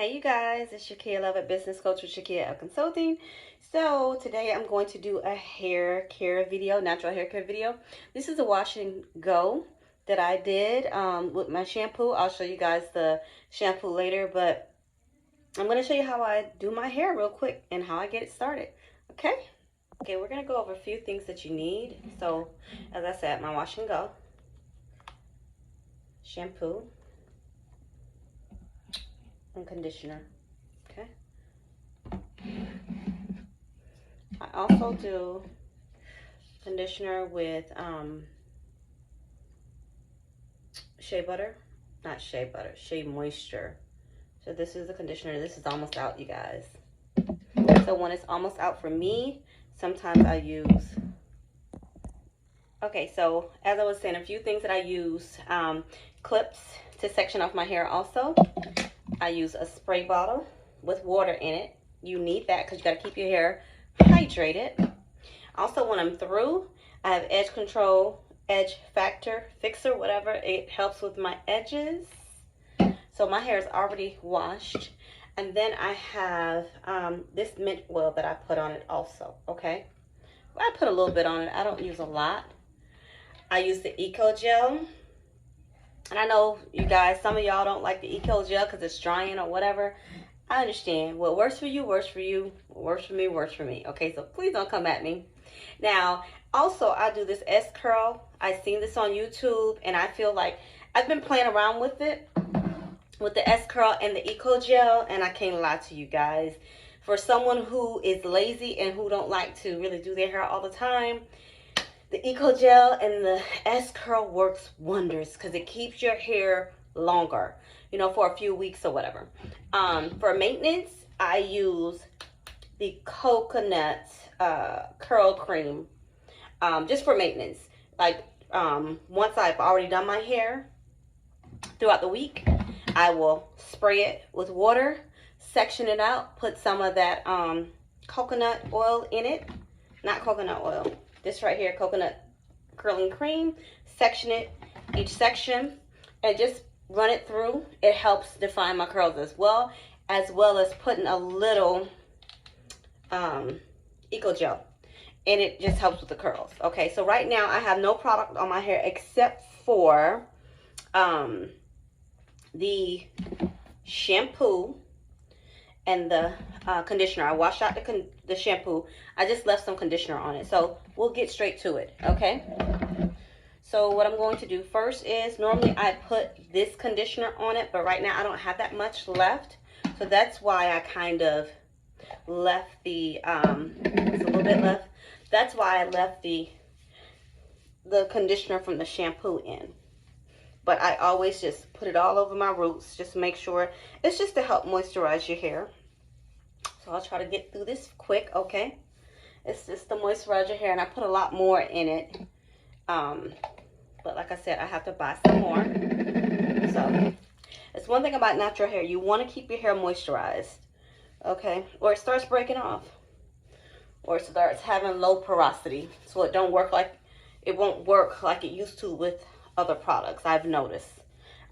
Hey you guys, it's Shakeya Love, Business Coach with Shakeya Consulting. So today I'm going to do a hair care video, natural hair care video. This is a wash and go that I did with my shampoo. I'll show you guys the shampoo later, but I'm going to show you how I do my hair real quick and how I get it started. Okay, we're going to go over a few things that you need. So as I said, my wash and go, shampoo, and conditioner. Okay, I also do conditioner with shea moisture. So this is the conditioner. This is almost out, you guys. So when it's almost out for me, sometimes I use, okay, so as I was saying, a few things that I use, clips to section off my hair. Also I use a spray bottle with water in it. You need that because you got to keep your hair hydrated. Also, when I'm through, I have edge control, edge factor, fixer, whatever. It helps with my edges. So my hair is already washed. And then I have this mint oil that I put on it also, okay? I put a little bit on it. I don't use a lot. I use the Eco Gel. And I know you guys, some of y'all don't like the Eco Gel because it's drying or whatever. I understand. What works for you, works for you. What works for me, works for me. Okay, so please don't come at me. Now, also, I do this S-curl. I've seen this on YouTube, and I feel like I've been playing around with it, with the S-curl and the Eco Gel, and I can't lie to you guys. For someone who is lazy and who don't like to really do their hair all the time, the Eco Gel and the S-curl works wonders because it keeps your hair longer, you know, for a few weeks or whatever. For maintenance, I use the coconut curl cream just for maintenance. Like once I've already done my hair throughout the week, I will spray it with water, section it out, put some of that coconut oil in it. Not coconut oil. This right here, coconut curling cream. Section it, each section, and just run it through. It helps define my curls as well as putting a little Eco Gel. And it just helps with the curls. Okay, so right now I have no product on my hair except for the shampoo and the conditioner. I washed out the shampoo. I just left some conditioner on it. So we'll get straight to it, okay? So what I'm going to do first is, normally I put this conditioner on it, but right now I don't have that much left. So that's why I kind of left the, there's a little bit left. That's why I left the conditioner from the shampoo in. But I always just put it all over my roots, just to make sure. It's just to help moisturize your hair. So I'll try to get through this quick, okay? It's just to moisturize your hair, and I put a lot more in it. But like I said, I have to buy some more. So it's one thing about natural hair. You want to keep your hair moisturized, okay? Or it starts breaking off. Or it starts having low porosity. So it won't work like it used to with other products, I've noticed.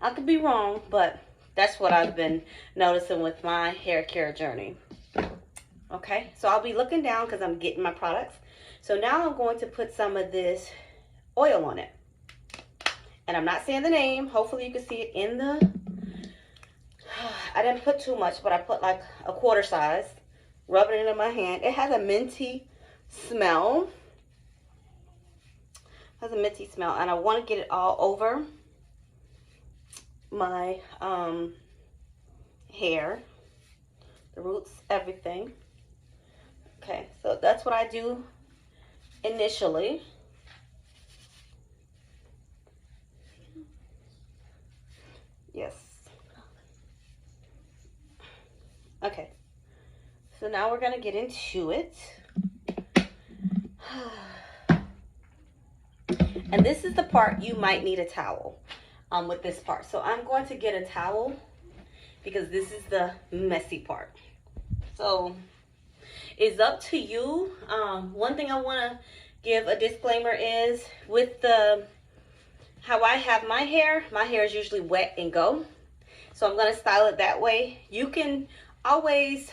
I could be wrong, but that's what I've been noticing with my hair care journey. Okay, so I'll be looking down because I'm getting my products. So now I'm going to put some of this oil on it. And I'm not saying the name. Hopefully you can see it in the, I didn't put too much, but I put like a quarter size. Rubbing it in my hand. It has a minty smell. Has a minty smell, and I want to get it all over my hair, the roots, everything. Okay, so that's what I do initially. Yes. Okay, so now we're gonna get into it. And this is the part you might need a towel with this part. So I'm going to get a towel because this is the messy part. So it's up to you. One thing I want to give a disclaimer is with how I have my hair is usually wet and go. So I'm going to style it that way. You can always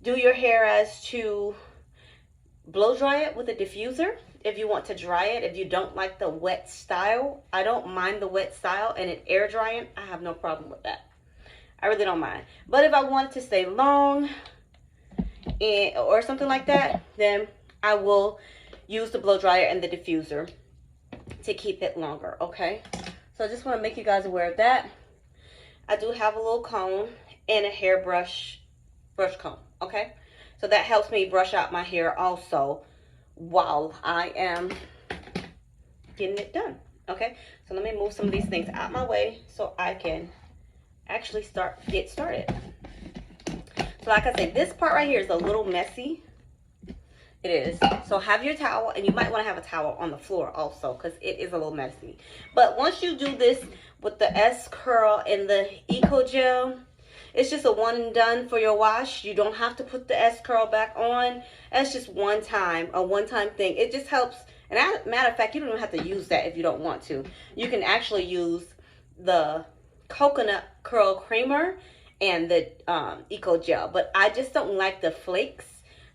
do your hair as to blow dry it with a diffuser if you want to dry it. If you don't like the wet style, I don't mind the wet style, and it air drying, I have no problem with that. I really don't mind. But if I want it to stay long or something like that, then I will use the blow dryer and the diffuser to keep it longer, okay? So I just want to make you guys aware of that. I do have a little comb and a hairbrush comb, okay? So that helps me brush out my hair also while I am getting it done, okay? So let me move some of these things out my way so I can actually get started. So like I said, this part right here is a little messy. It is. So have your towel, and you might want to have a towel on the floor also, because it is a little messy. But once you do this with the S curl and the Eco Gel, it's just a one and done for your wash. You don't have to put the S curl back on. That's just a one-time thing. It just helps. And as a matter of fact, you don't even have to use that if you don't want to. You can actually use the coconut curl creamer and the Eco Gel. But I just don't like the flakes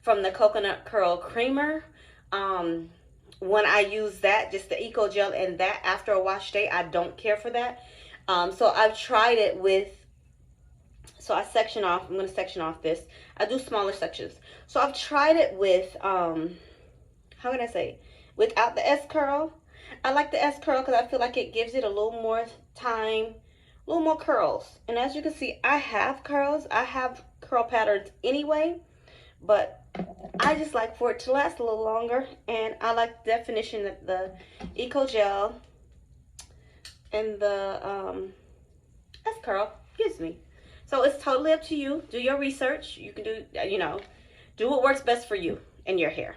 from the coconut curl creamer. When I use that, just the Eco Gel and that after a wash day, I don't care for that. So I've tried it with, so I section off, I'm going to section off this. I do smaller sections. So I've tried it with, how can I say, without the S curl. I like the S curl because I feel like it gives it a little more time, a little more curls. And as you can see, I have curls. I have curl patterns anyway, but I just like for it to last a little longer. And I like the definition that the Eco Gel and the S curl gives me. So it's totally up to you. Do your research. You can do, you know, do what works best for you and your hair.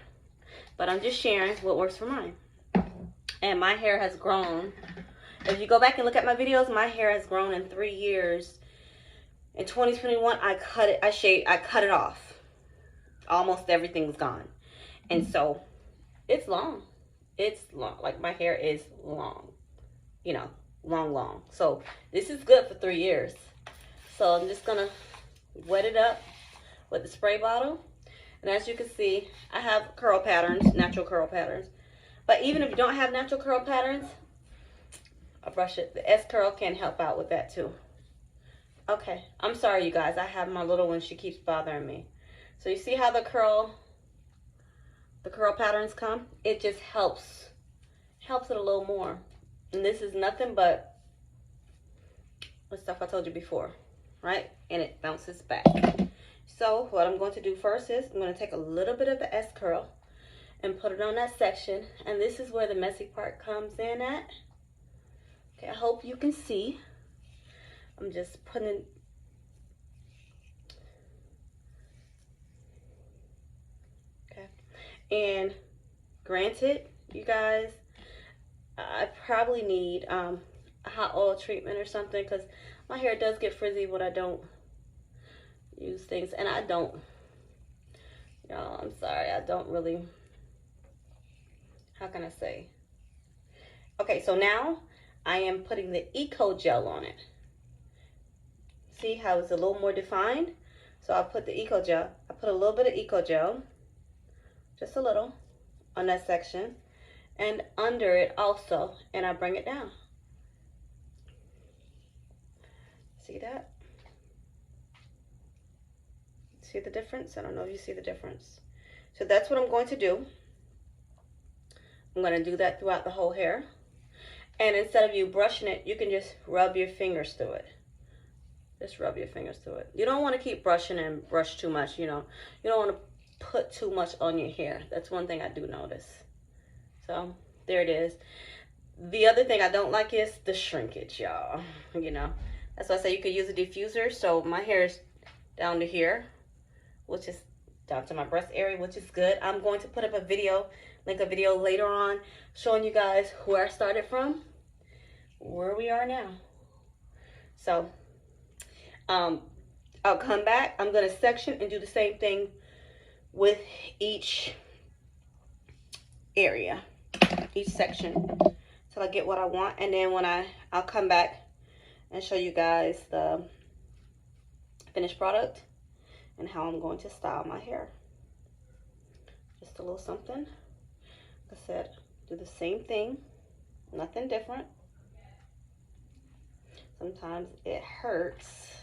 But I'm just sharing what works for mine. And my hair has grown. If you go back and look at my videos, my hair has grown in 3 years. In 2021, I cut it off. Almost everything was gone. And so it's long. It's long. Like my hair is long. You know, long. So this is good for 3 years. So I'm just gonna wet it up with the spray bottle. And as you can see, I have curl patterns, natural curl patterns. But even if you don't have natural curl patterns, I'll brush it. The S curl can help out with that too. Okay, I'm sorry you guys. I have my little one. She keeps bothering me. So you see how the curl patterns come? It just helps it a little more. And this is nothing but the stuff I told you before, right? And it bounces back. So what I'm going to do first is I'm going to take a little bit of the S curl and put it on that section. And this is where the messy part comes in at. Okay, I hope you can see. I'm just putting and granted, you guys, I probably need a hot oil treatment or something, because my hair does get frizzy when I don't use things. And I don't, y'all, I'm sorry, I don't really, how can I say? Okay, so now I am putting the Eco Gel on it. See how it's a little more defined? So I put the Eco Gel, I put a little bit of Eco Gel, just a little, on that section, and under it also, and I bring it down. See that? See the difference? I don't know if you see the difference. So that's what I'm going to do. I'm going to do that throughout the whole hair. And instead of you brushing it, you can just rub your fingers through it. Just rub your fingers through it. You don't want to keep brushing and brush too much, you know. You don't want to put too much on your hair. That's one thing I do notice. So there it is. The other thing I don't like is the shrinkage, y'all. You know, that's why I say you could use a diffuser. So my hair is down to here, which is down to my breast area, which is good. I'm going to put up a video, link a video later on, showing you guys where I started from, where we are now. So I'll come back. I'm going to section and do the same thing with each area, each section, till I get what I want. And then when I'll come back and show you guys the finished product and how I'm going to style my hair. Just a little something. Like I said, do the same thing, nothing different. Sometimes it hurts,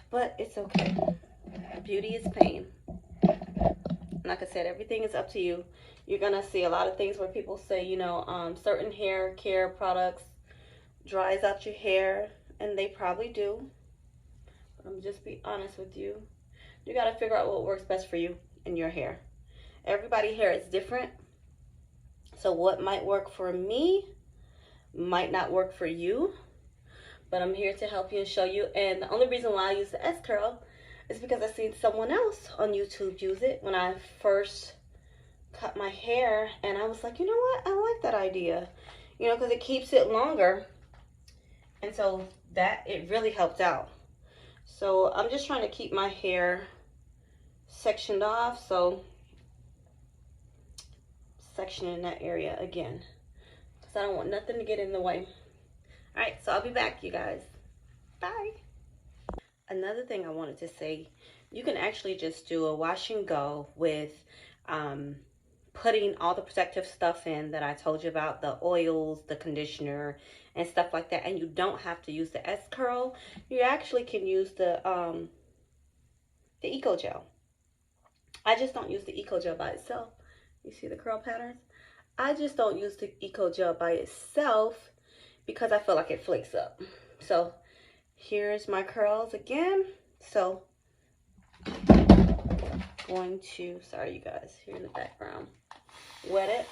but it's okay. Beauty is pain. Like I said, everything is up to you. You're gonna see a lot of things where people say, you know, certain hair care products dries out your hair, and they probably do. But I'm just be honest with you. You gotta figure out what works best for you and your hair. Everybody's hair is different. So what might work for me might not work for you. But I'm here to help you and show you. And the only reason why I use the S-Curl is because I seen someone else on YouTube use it when I first cut my hair. And I was like, you know what? I like that idea. You know, because it keeps it longer. And so that, it really helped out. So I'm just trying to keep my hair sectioned off. So sectioning that area again, because I don't want nothing to get in the way. All right, so I'll be back, you guys. Bye. Another thing I wanted to say, you can actually just do a wash and go with putting all the protective stuff in that I told you about, the oils, the conditioner, and stuff like that. And you don't have to use the S-Curl. You actually can use the Eco Gel. I just don't use the Eco Gel by itself. You see the curl patterns? I just don't use the Eco Gel by itself because I feel like it flakes up. So here's my curls again. So going to, sorry you guys, here in the background, wet it.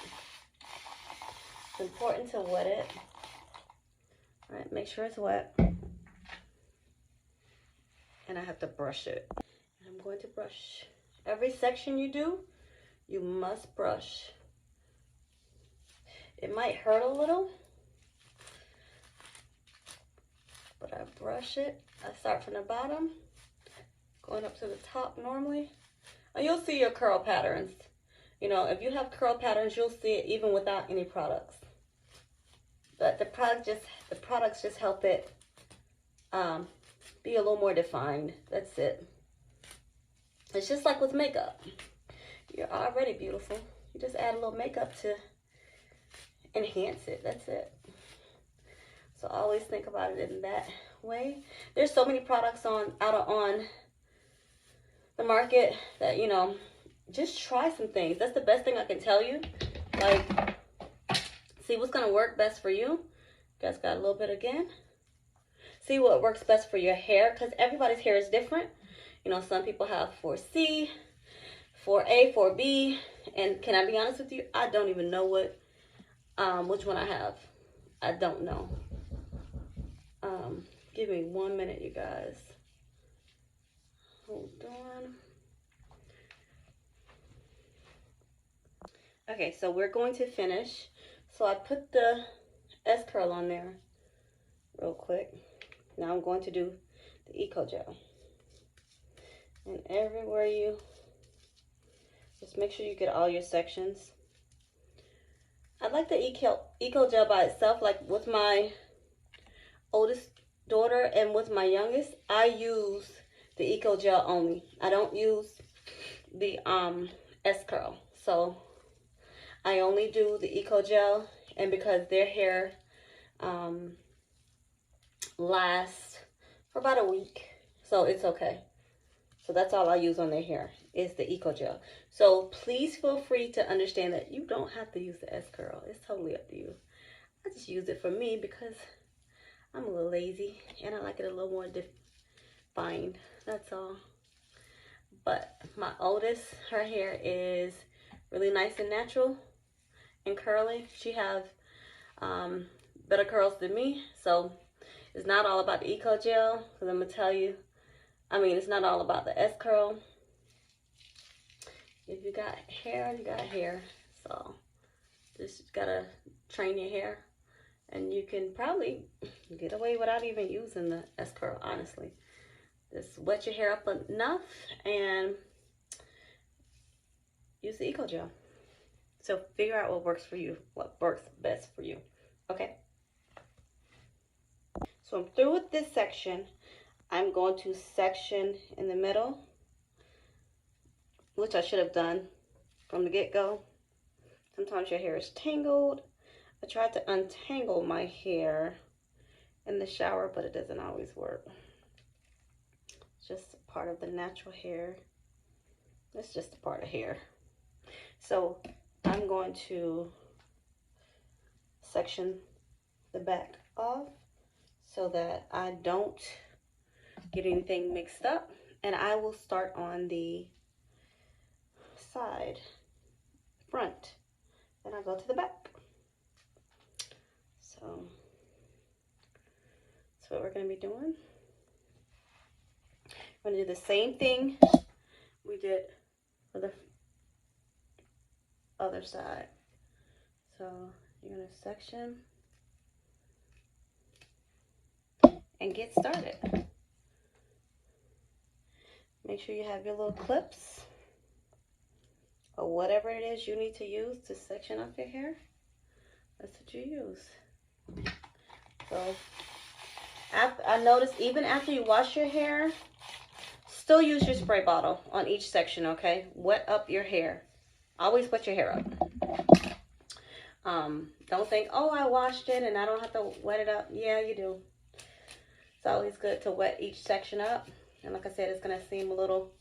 It's important to wet it. All right, make sure it's wet. And I have to brush it. And I'm going to brush. Every section you do, you must brush. It might hurt a little, but I brush it. I start from the bottom, going up to the top normally. And you'll see your curl patterns. You know, if you have curl patterns, you'll see it even without any products. But the products just help it be a little more defined. That's it. It's just like with makeup. You're already beautiful. You just add a little makeup to enhance it. That's it. So always think about it in that way. There's so many products on the market that, you know, just try some things. That's the best thing I can tell you. Like, see what's gonna work best for you. You guys got a little bit again. See what works best for your hair, because everybody's hair is different. You know, some people have 4C, 4A, 4B, and can I be honest with you? I don't even know which one I have. I don't know. Give me 1 minute, you guys. Hold on. Okay, so we're going to finish. So I put the S-Curl on there real quick. Now I'm going to do the Eco Gel. And everywhere you, just make sure you get all your sections. I like the Eco Gel by itself. Like with my oldest daughter and with my youngest, I use the Eco Gel only. I don't use the S-Curl. So I only do the Eco Gel, and because their hair lasts for about a week, so it's okay. So that's all I use on their hair is the Eco Gel. So please feel free to understand that you don't have to use the S-Curl. It's totally up to you. I just use it for me because I'm a little lazy and I like it a little more defined. That's all. But my oldest, her hair is really nice and natural and curly. She has better curls than me. So it's not all about the Eco Gel, because I'm going to tell you, I mean, it's not all about the S-Curl. If you got hair, you got hair. So just gotta train your hair, and you can probably get away without even using the S-Curl, honestly. Just wet your hair up enough and use the Eco Gel. So figure out what works for you, what works best for you. Okay? So I'm through with this section. I'm going to section in the middle, which I should have done from the get-go. Sometimes your hair is tangled. I tried to untangle my hair in the shower, but it doesn't always work. It's just part of the natural hair. It's just a part of hair. So I'm going to section the back off so that I don't get anything mixed up. And I will start on the side, front, then I'll go to the back. So that's what we're going to be doing. We're going to do the same thing we did for the other side. So you're going to section and get started. Make sure you have your little clips or whatever it is you need to use to section off your hair. That's what you use. So I noticed even after you wash your hair, still use your spray bottle on each section, okay? Wet up your hair. Always wet your hair up. Don't think, oh, I washed it and I don't have to wet it up. Yeah, you do. It's always good to wet each section up. And like I said, it's going to seem a little,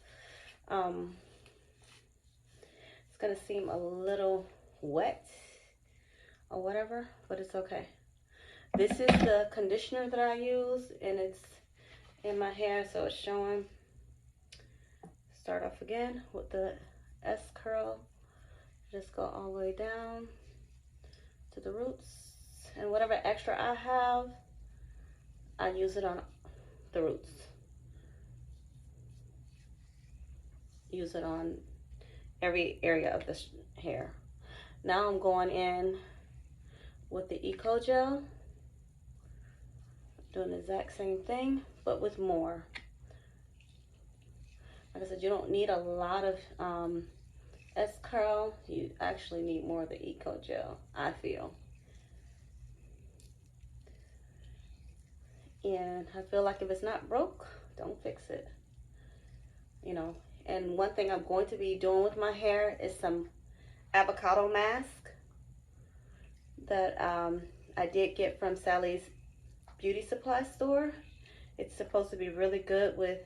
wet or whatever, but it's okay. This is the conditioner that I use, and it's in my hair, so it's showing. Start off again with the S curl. Just go all the way down to the roots, and whatever extra I have, I use it on the roots. Use it on every area of the hair. Now I'm going in with the Eco Gel, doing the exact same thing, but with more. Like I said, you don't need a lot of S curl. You actually need more of the Eco Gel, I feel. And I feel like if it's not broke, don't fix it. You know, and one thing I'm going to be doing with my hair is some avocado mask that I did get from Sally's beauty supply store. It's supposed to be really good with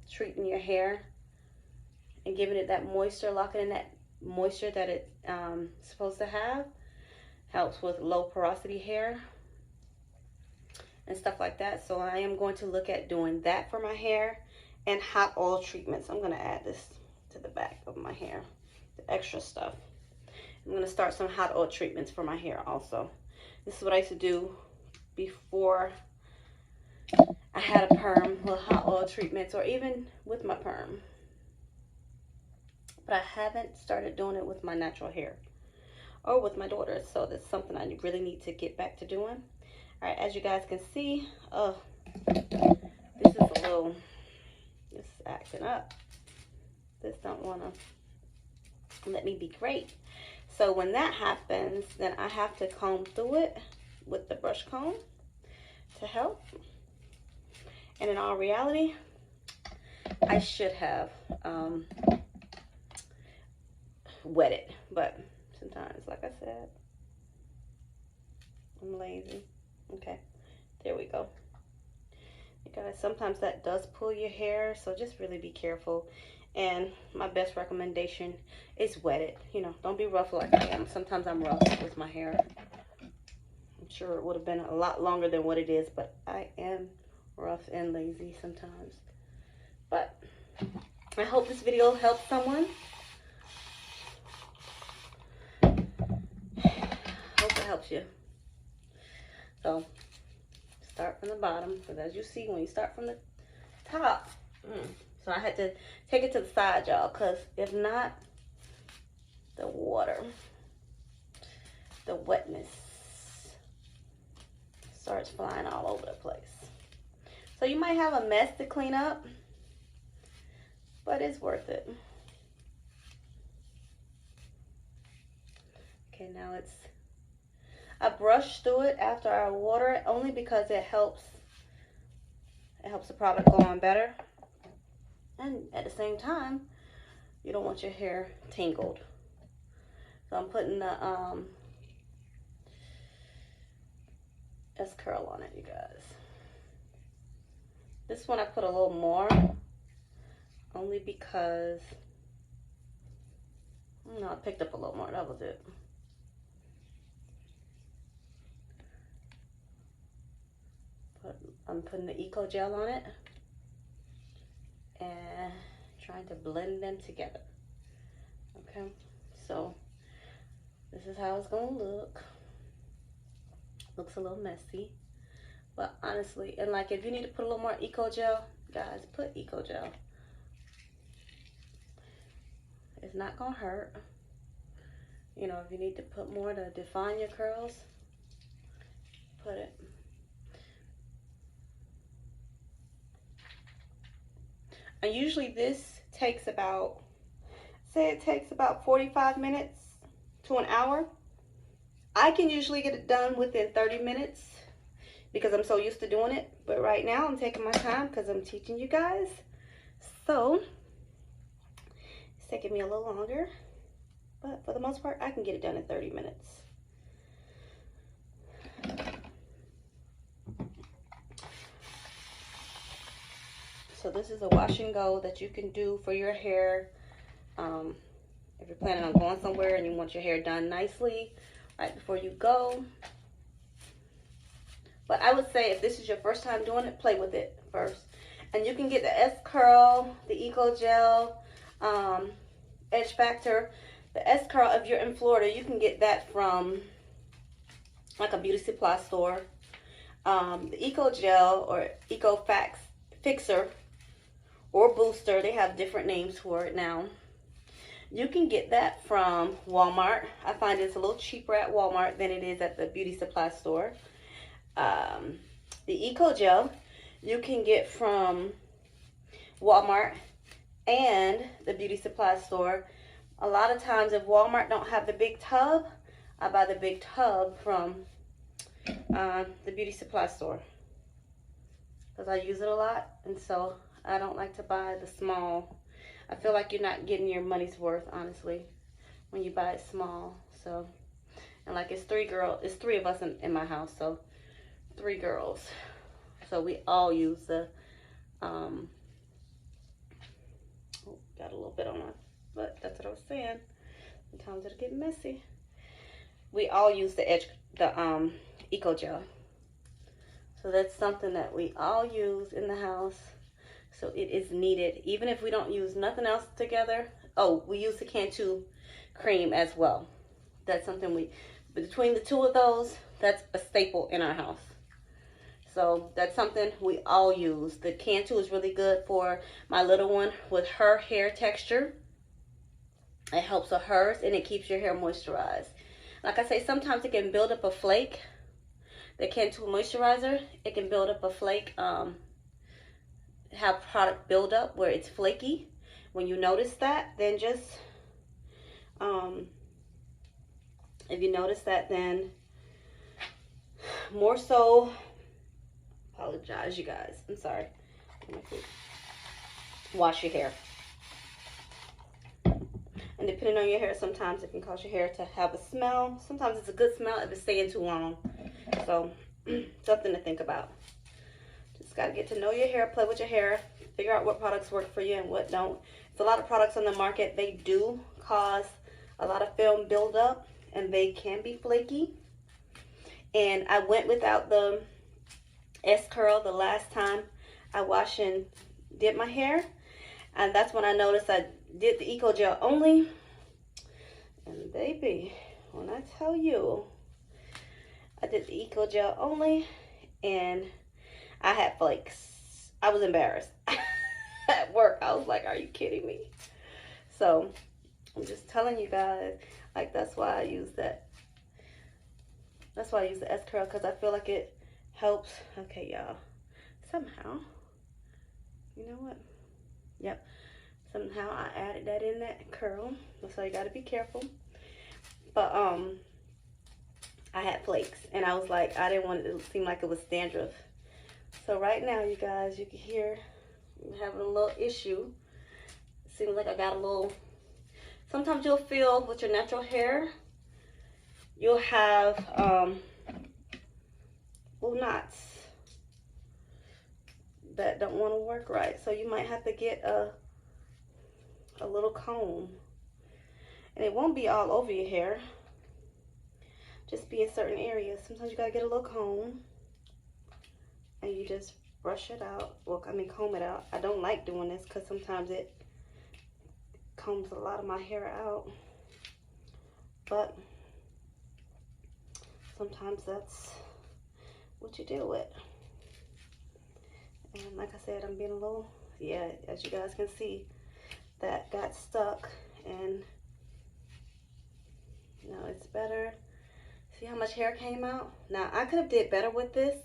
treating your hair and giving it that moisture, locking in that moisture that it's supposed to have. Helps with low porosity hair and stuff like that. So I am going to look at doing that for my hair, and hot oil treatments. I'm going to add this to the back of my hair, the extra stuff. I'm going to start some hot oil treatments for my hair also. This is what I used to do before I had a perm, little hot oil treatments, or even with my perm. But I haven't started doing it with my natural hair or with my daughters, so that's something I really need to get back to doing. All right, as you guys can see, this is acting up. This don't want to let me be great. So when that happens, then I have to comb through it with the brush comb to help. And in all reality, I should have wet it, but sometimes, like I said, I'm lazy. Okay, there we go. You guys, sometimes that does pull your hair, so just really be careful. And my best recommendation is wet it. You know, don't be rough like I am. Sometimes I'm rough with my hair. I'm sure it would have been a lot longer than what it is, but I am rough and lazy sometimes. But I hope this video helped someone. Hope it helps you. So start from the bottom, because as you see, when you start from the top, so I had to take it to the side, y'all, because if not, the water, the wetness starts flying all over the place. So you might have a mess to clean up, but it's worth it. Okay, now I brush through it after I water it, only because it helps It helps the product go on better. And at the same time, you don't want your hair tangled. So I'm putting the S-Curl on it, you guys. This one I put a little more, only because, I picked up a little more, that was it. I'm putting the Eco Gel on it and trying to blend them together. Okay, so this is how it's gonna look. Looks a little messy, but honestly, and like if you need to put a little more Eco Gel, guys, put Eco Gel. It's not gonna hurt. You know, if you need to put more to define your curls, put it. And usually this takes about, say it takes about 45 minutes to an hour. I can usually get it done within 30 minutes because I'm so used to doing it. But right now I'm taking my time because I'm teaching you guys. So it's taking me a little longer. But for the most part, I can get it done in 30 minutes. So this is a wash and go that you can do for your hair. If you're planning on going somewhere and you want your hair done nicely right before you go. But I would say if this is your first time doing it, play with it first. And you can get the S-Curl, the Eco Gel, Edge Factor. The S-Curl, if you're in Florida, you can get that from like a beauty supply store. The Eco Gel or Eco Fixer or Booster, they have different names for it now. You can get that from Walmart. I find it's a little cheaper at Walmart than it is at the beauty supply store. The Eco Gel you can get from Walmart and the beauty supply store. A lot of times if Walmart don't have the big tub, I buy the big tub from the beauty supply store because I use it a lot, and so I don't like to buy the small. I feel like you're not getting your money's worth, honestly, when you buy it small. So, and like it's three of us in my house, so 3 girls. So we all use the, got a little bit on my foot, that's what I was saying. Sometimes it'll get messy. We all use the Eco Gel. So that's something that we all use in the house. So it is needed, even if we don't use nothing else together. Oh, we use the Cantu cream as well. That's something between the two of those, that's a staple in our house. So that's something we all use. The Cantu is really good for my little one with her hair texture. It helps with hers and it keeps your hair moisturized. Like I say, sometimes it can build up a flake. The Cantu moisturizer, it can build up a flake. Have product build up where it's flaky. When you notice that, then just if you notice that, then more so, apologize you guys, I'm sorry, wash your hair. And depending on your hair, sometimes it can cause your hair to have a smell. Sometimes it's a good smell if it's staying too long. So something to think about. Just got to get to know your hair, play with your hair, figure out what products work for you and what don't. There's a lot of products on the market. They do cause a lot of film buildup and they can be flaky. And I went without the S-Curl the last time I washed and did my hair. And that's when I noticed I did the Eco Gel only. And baby, when I tell you, I did the Eco Gel only and I had flakes. I was embarrassed. At work, I was like, are you kidding me? So I'm just telling you guys, like that's why I use that. That's why I use the S-Curl, because I feel like it helps. Okay, y'all. Somehow, you know what? Yep. Somehow I added that in that curl. So you got to be careful. But I had flakes, and I was like, I didn't want it to seem like it was dandruff. So right now, you guys, you can hear I'm having a little issue. Seems like I got a little, sometimes you'll feel with your natural hair, you'll have little knots that don't want to work right. So you might have to get a little comb. And it won't be all over your hair. Just be in certain areas. Sometimes you gotta get a little comb and you just brush it out. Well, I mean comb it out. I don't like doing this because sometimes it combs a lot of my hair out. But sometimes that's what you deal with. And like I said, I'm being a little, yeah, as you guys can see, that got stuck, and you know, it's better. See how much hair came out? Now, I could have did better with this.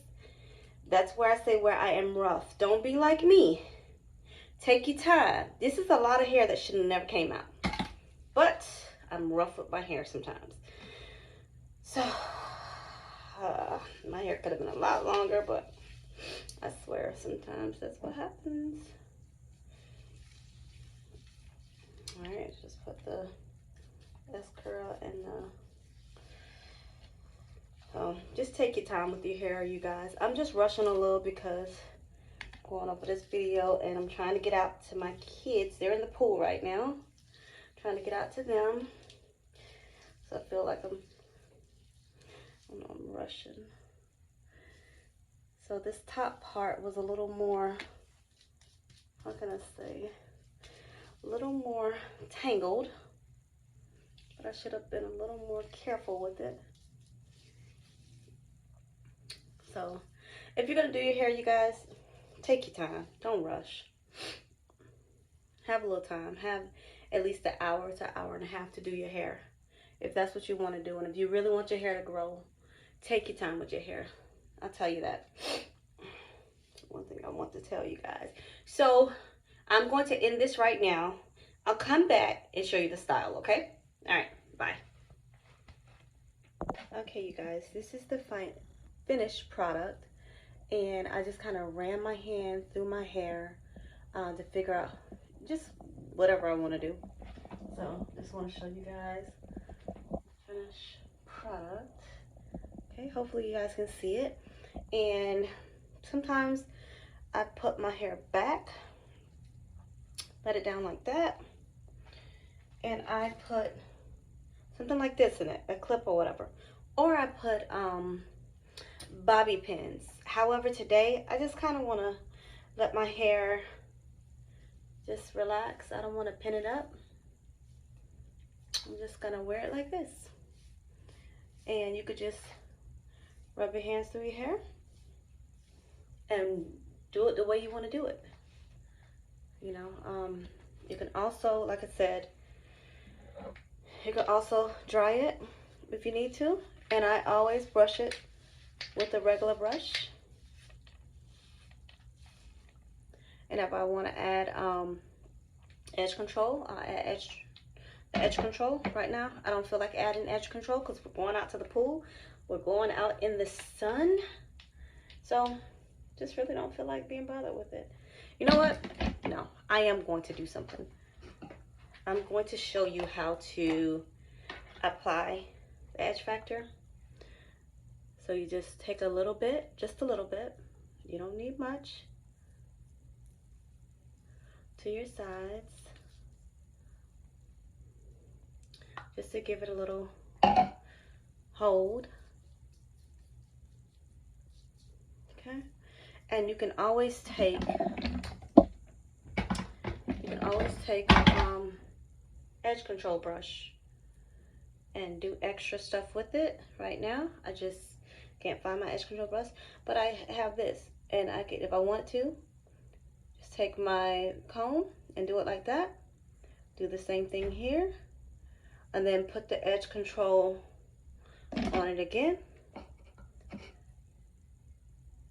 That's where I say where I am rough. Don't be like me. Take your time. This is a lot of hair that should have never came out. But I'm rough with my hair sometimes. So, my hair could have been a lot longer, but I swear sometimes that's what happens. Alright, just put the S-curl and just take your time with your hair, you guys. I'm just rushing a little because I'm going over this video and I'm trying to get out to my kids. They're in the pool right now. Trying to get out to them. So I feel like I'm rushing. So this top part was a little more, how can I say, a little more tangled. But I should have been a little more careful with it. So if you're going to do your hair, you guys, take your time. Don't rush. Have a little time. Have at least an hour to an hour and a half to do your hair. If that's what you want to do. And if you really want your hair to grow, take your time with your hair. I'll tell you that. One thing I want to tell you guys. So I'm going to end this right now. I'll come back and show you the style, okay? All right, bye. Okay, you guys, this is the finished product, and I just kind of ran my hand through my hair to figure out just whatever I want to do. So just want to show you guys finished product. Okay, hopefully you guys can see it. And sometimes I put my hair back, let it down like that, and I put something like this in it, a clip or whatever, or I put bobby pins. However, today I just kind of want to let my hair just relax. I don't want to pin it up. I'm just gonna wear it like this, and you could just rub your hands through your hair and do it the way you want to do it. You know, you can also, like I said, you can also dry it if you need to, and I always brush it with a regular brush. And if I want to add edge control, I'll add edge control. Right now I don't feel like adding edge control because we're going out to the pool, we're going out in the sun, so just really don't feel like being bothered with it. You know what? No, I am going to do something. I'm going to show you how to apply the edge factor. So you just take a little bit, just a little bit, you don't need much, to your sides, just to give it a little hold. Okay, and you can always take edge control brush and do extra stuff with it. Right now I just can't find my edge control brush, but I have this, and I can, if I want to, just take my comb and do it like that. Do the same thing here, and then put the edge control on it again.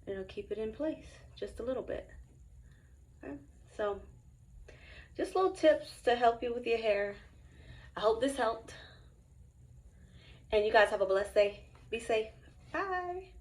It'll keep it in place just a little bit. Okay, so just little tips to help you with your hair. I hope this helped, and you guys have a blessed day. Be safe. Bye.